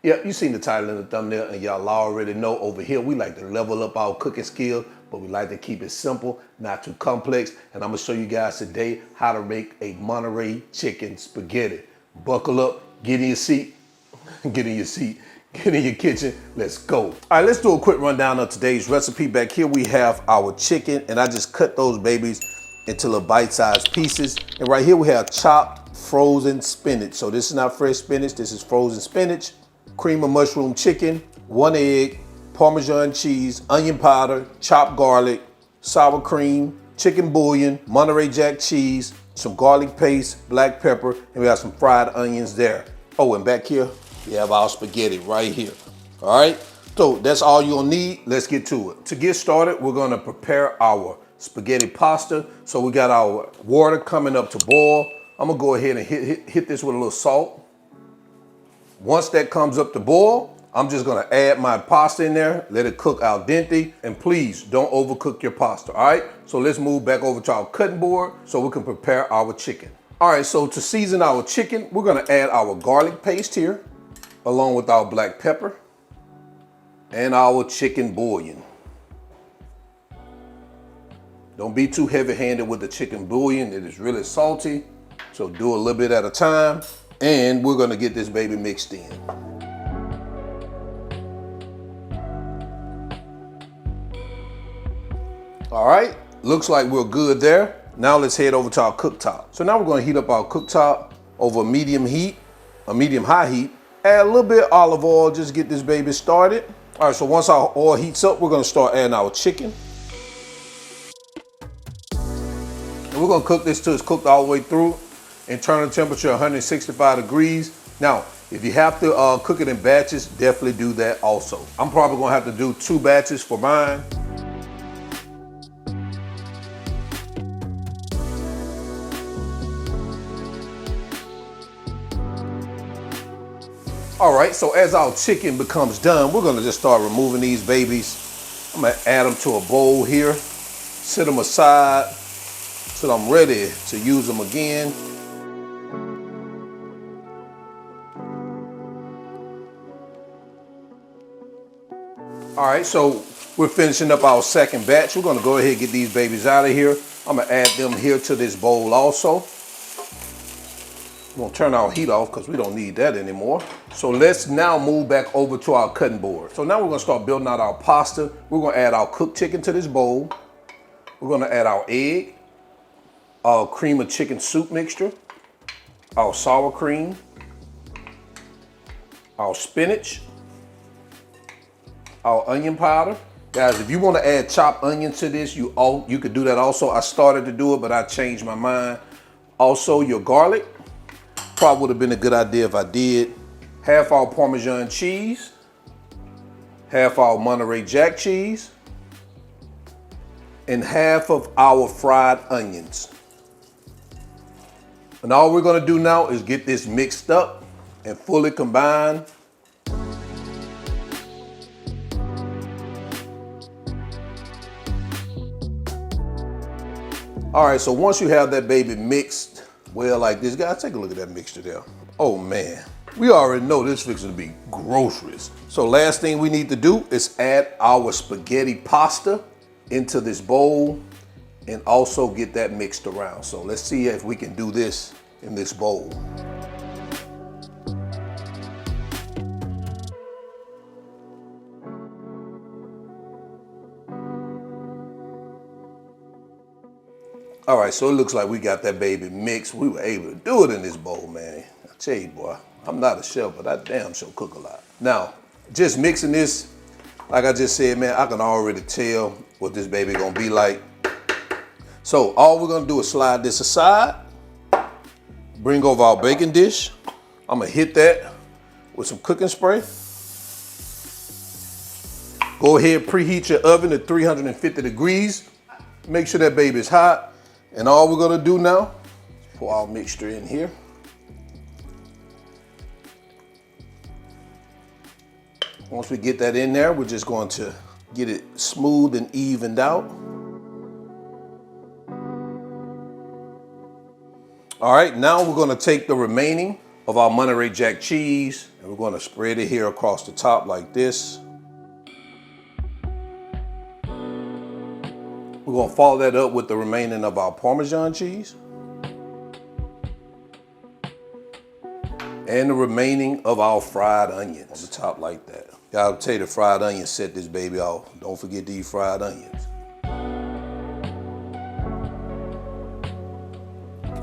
Yep, you seen the title in the thumbnail, and y'all already know over here we like to level up our cooking skill, but we like to keep it simple, not too complex. And I'm gonna show you guys today how to make a Monterey Chicken Spaghetti. Buckle up, get in your seat, get in your seat, get in your kitchen, let's go. All right, let's do a quick rundown of today's recipe. Back here we have our chicken, and I just cut those babies into little bite-sized pieces. And right here we have chopped frozen spinach. So this is not fresh spinach, this is frozen spinach. Cream of mushroom chicken, 1 egg, Parmesan cheese, onion powder, chopped garlic, sour cream, chicken bouillon, Monterey Jack cheese, some garlic paste, black pepper, and we have some fried onions there. Oh, and back here, we have our spaghetti right here. All right, so that's all you'll need. Let's get to it. To get started, we're gonna prepare our spaghetti pasta. So we got our water coming up to boil. I'm gonna go ahead and hit this with a little salt. Once that comes up to boil, I'm just gonna add my pasta in there, let it cook al dente, and please don't overcook your pasta, all right? So let's move back over to our cutting board so we can prepare our chicken. All right, so to season our chicken, we're gonna add our garlic paste here, along with our black pepper, and our chicken bouillon. Don't be too heavy-handed with the chicken bouillon, it is really salty, so do a little bit at a time. And we're gonna get this baby mixed in. All right, looks like we're good there. Now let's head over to our cooktop. So now we're gonna heat up our cooktop over a medium high heat. Add a little bit of olive oil, just get this baby started. All right, so once our oil heats up, we're gonna start adding our chicken. And we're gonna cook this till it's cooked all the way through. Internal temperature 165 degrees. Now, if you have to cook it in batches, definitely do that also. I'm probably gonna have to do 2 batches for mine. All right, so as our chicken becomes done, we're gonna just start removing these babies. I'm gonna add them to a bowl here, set them aside till I'm ready to use them again. All right, so we're finishing up our second batch. We're gonna go ahead and get these babies out of here. I'm gonna add them here to this bowl also. We're gonna turn our heat off because we don't need that anymore. So let's now move back over to our cutting board. So now we're gonna start building out our pasta. We're gonna add our cooked chicken to this bowl. We're gonna add our egg, our cream of chicken soup mixture, our sour cream, our spinach, our onion powder. Guys, if you want to add chopped onions to this, you could do that also. I started to do it, but I changed my mind. Also, your garlic. Probably would have been a good idea if I did. Half our Parmesan cheese, half our Monterey Jack cheese, and half of our fried onions. And all we're gonna do now is get this mixed up and fully combined. All right, so once you have that baby mixed well like this, guys, take a look at that mixture there. Oh man, we already know this fixing to be groceries. So last thing we need to do is add our spaghetti pasta into this bowl and also get that mixed around. So let's see if we can do this in this bowl. All right, so it looks like we got that baby mixed. We were able to do it in this bowl, man. I tell you, boy, I'm not a chef, but I damn sure cook a lot. Now, just mixing this, like I just said, man, I can already tell what this baby gonna be like. So all we're gonna do is slide this aside, bring over our baking dish. I'm gonna hit that with some cooking spray. Go ahead, preheat your oven to 350 degrees. Make sure that baby is hot. And all we're gonna do now, pour our mixture in here. Once we get that in there, we're just going to get it smooth and evened out. All right, now we're gonna take the remaining of our Monterey Jack cheese, and we're gonna spread it here across the top like this. We're gonna follow that up with the remaining of our Parmesan cheese. And the remaining of our fried onions on the top like that. Gotta tell you, the fried onions set this baby off. Don't forget to eat fried onions.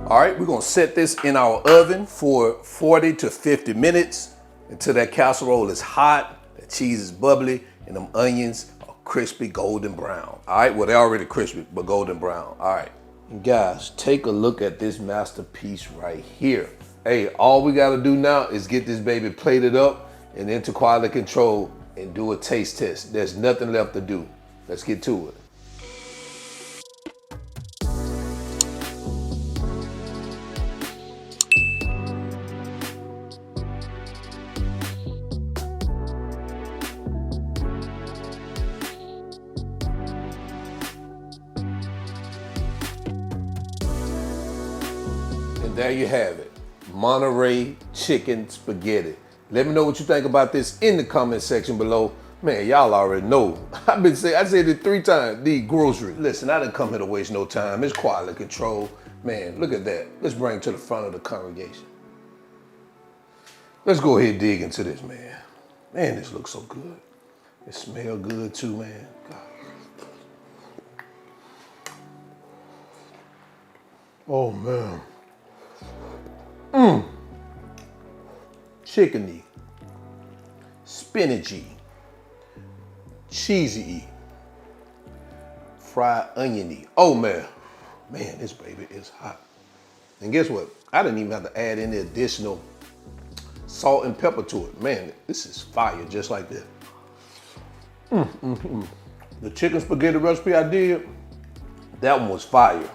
All right, we're gonna set this in our oven for 40 to 50 minutes until that casserole is hot, the cheese is bubbly, and them onions are crispy golden brown. All right, well, they're already crispy, but golden brown. All right, and guys, take a look at this masterpiece right here. Hey, all we gotta do now is get this baby plated up and into quality control and do a taste test. There's nothing left to do. Let's get to it. And there you have it. Monterey Chicken Spaghetti. Let me know what you think about this in the comment section below. Man, y'all already know. I said it 3 times, the grocery. Listen, I didn't come here to waste no time. It's quality control. Man, look at that. Let's bring it to the front of the congregation. Let's go ahead and dig into this, man. Man, this looks so good. It smells good too, man. God. Oh, man. Chickeny, spinachy, cheesy, fried oniony. Oh man, this baby is hot. And guess what? I didn't even have to add any additional salt and pepper to it. Man, this is fire just like that. The chicken spaghetti recipe I did, that one was fire.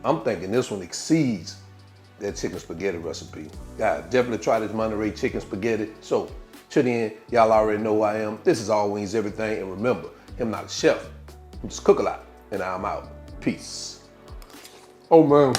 I'm thinking this one exceeds that chicken spaghetti recipe. Guys, definitely try this Monterey chicken spaghetti. So, to the end, y'all already know who I am. This is All Wings Everything. And remember, I'm not a chef. I just cook a lot. And I'm out. Peace. Oh, man.